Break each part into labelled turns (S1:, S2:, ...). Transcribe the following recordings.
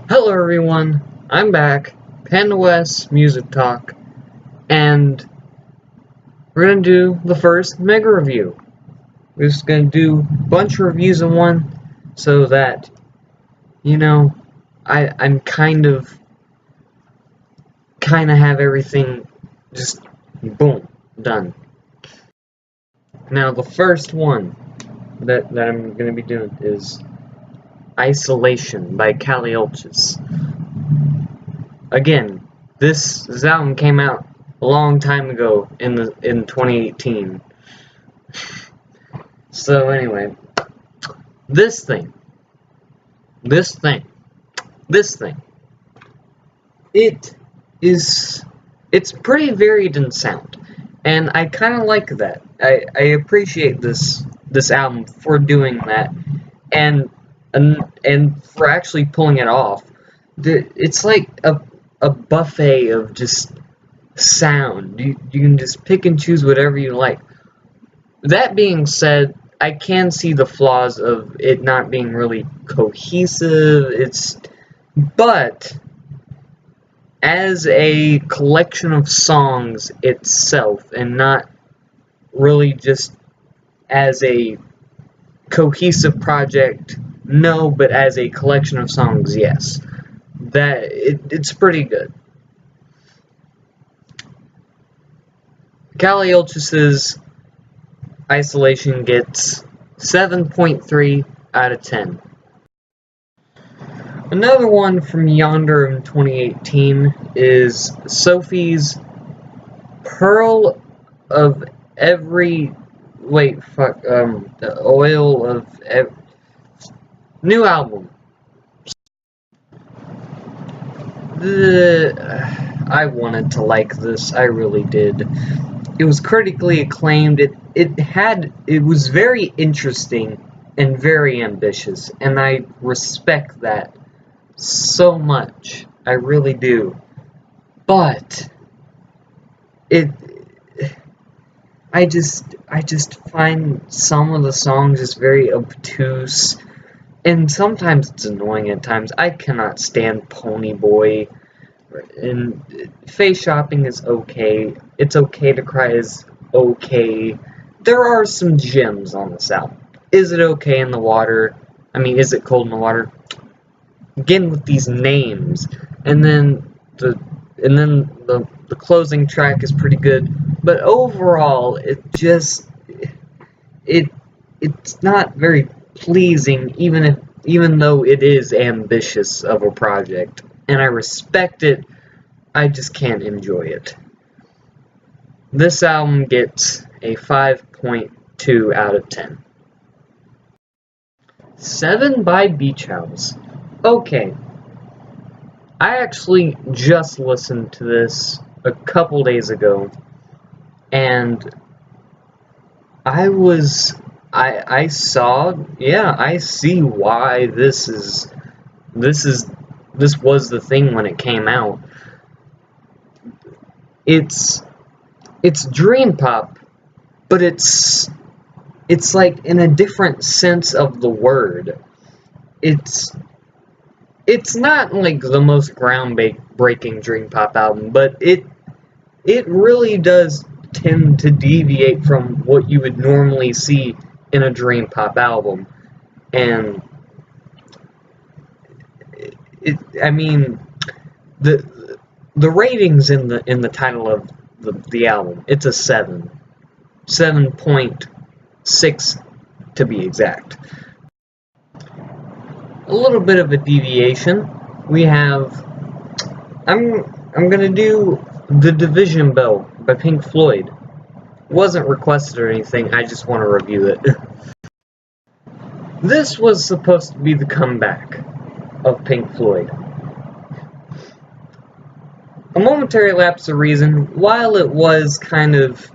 S1: Hello everyone, I'm back, Panda West Music Talk, and we're gonna do the first mega review. We're just gonna do a bunch of reviews in one, so that, you know, I'm kinda have everything just, boom, done. Now the first one that I'm gonna be doing is Isolation by Caliolchis. Again, this album came out a long time ago in 2018. So anyway, this thing, it it's pretty varied in sound, and I kind of like that. I appreciate this album for doing that, and and for actually pulling it off. It's like a buffet of just sound. You can just pick and choose whatever you like. That being said, I can see the flaws of it not being really cohesive. But as a collection of songs itself, and not really just as a cohesive project, no, but as a collection of songs, yes. It's pretty good. Caliolchis' Isolation gets 7.3 out of 10. Another one from Yonder in 2018 is Sophie's Pearl of Every... the Oil of new album. I wanted to like this, I really did. It was critically acclaimed. It was very interesting and very ambitious, and I respect that so much. I really do. But it I just find some of the songs just very obtuse, and sometimes it's annoying at times. I cannot stand Pony Boy, and Face Shopping is okay. It's Okay to Cry is okay. There are some gems on this album. Is it okay in the water? I mean, is it cold in the water? Again with these names, and then the closing track is pretty good, but overall it's not very pleasing, even though it is ambitious of a project, and I respect it. I just can't enjoy it. This album gets a 5.2 out of 10. 7 by Beach House. Okay, I actually just listened to this a couple days ago, and I see why this was the thing when it came out. It's dream pop, but it's like in a different sense of the word. It's not like the most groundbreaking dream pop album, but it really does tend to deviate from what you would normally see in a dream pop album. And I mean, the ratings in the title of the album, it's a 7.6 to be exact. A little bit of a deviation. We have I'm gonna do The Division Bell by Pink Floyd. Wasn't requested or anything, I just want to review it. This was supposed to be the comeback of Pink Floyd. A momentary lapse of reason, while it was kind of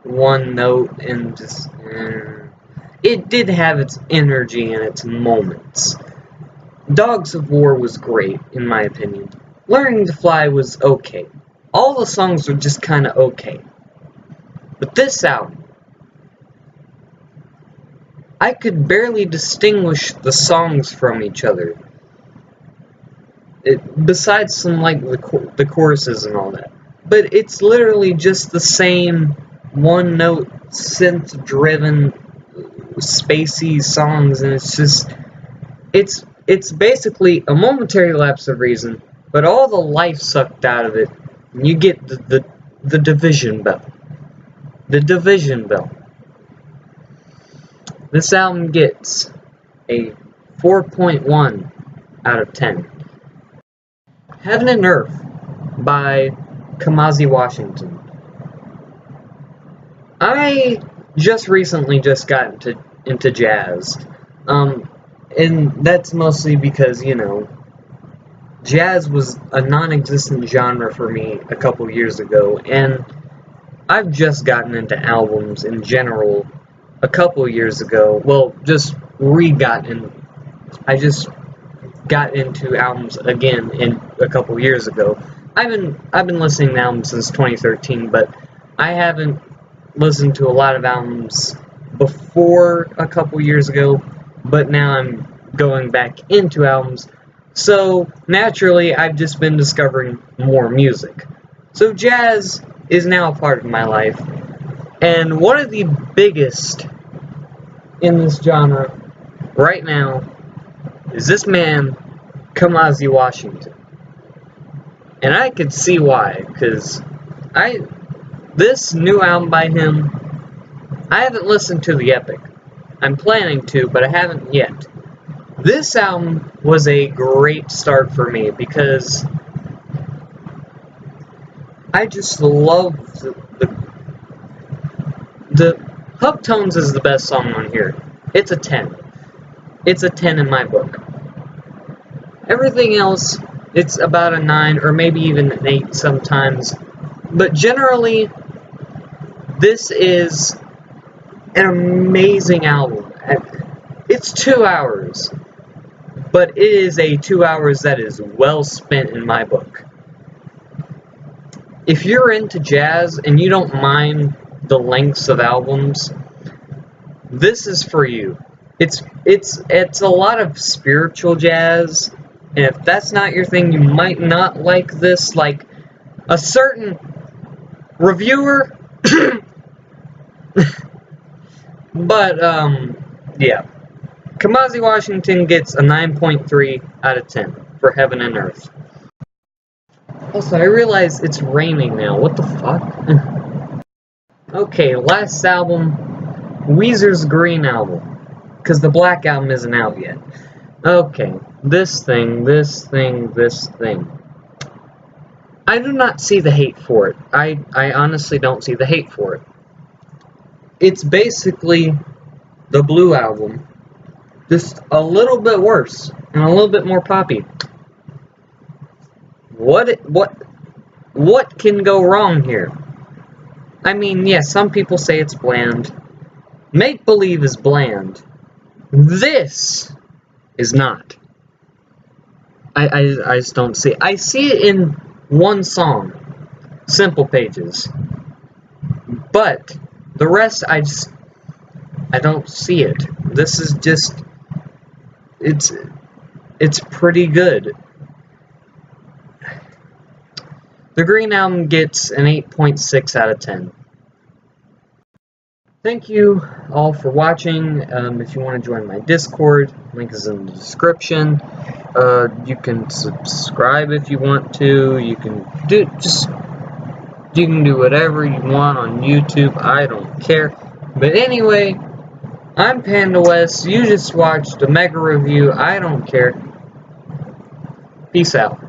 S1: one note and just it did have its energy and its moments. Dogs of War was great, in my opinion. Learning to Fly was okay. All the songs were just kinda okay. But this album, I could barely distinguish the songs from each other. besides some like the choruses and all that. But it's literally just the same one-note synth-driven spacey songs, and it's basically a momentary lapse of reason, but all the life sucked out of it, and you get the division bell. The division bell. This album gets a 4.1 out of 10. Heaven and Earth by Kamasi Washington. I just recently got into jazz. And that's mostly because, you know, jazz was a non-existent genre for me a couple years ago, and I've just gotten into albums in general a couple years ago. Well, I just got into albums again in a couple years ago. I've been listening to albums since 2013, but I haven't listened to a lot of albums before a couple years ago, but now I'm going back into albums, so naturally I've just been discovering more music. So jazz is now a part of my life, and one of the biggest in this genre right now is this man, Kamasi Washington. And I could see why, because this new album by him, I haven't listened to the Epic. I'm planning to, but I haven't yet. This album was a great start for me because I just love the Hub Tones is the best song on here. It's a 10. It's a 10 in my book. Everything else, it's about a 9 or maybe even an 8 sometimes. But generally, this is an amazing album. It's 2 hours, but it is a 2 hours that is well spent in my book. If you're into jazz and you don't mind the lengths of albums, this is for you. It's a lot of spiritual jazz, and if that's not your thing, you might not like this. Like a certain reviewer, but yeah. Kamasi Washington gets a 9.3 out of 10 for Heaven and Earth. Also, I realize it's raining now. What the fuck? Okay, last album, Weezer's Green Album. Because the Black Album isn't out yet. Okay, this thing. I do not see the hate for it. I honestly don't see the hate for it. It's basically the Blue Album, just a little bit worse and a little bit more poppy. What can go wrong here? I mean, yes, some people say it's bland. Make Believe is bland. This is not. I just don't see it. I see it in one song, Simple Pages. But the rest, I don't see it. This is just, it's pretty good. The Green Album gets an 8.6 out of 10. Thank you all for watching. If you want to join my Discord, link is in the description. You can subscribe if you want to. You can do whatever you want on YouTube. I don't care. But anyway, I'm Panda West. You just watched a mega review. I don't care. Peace out.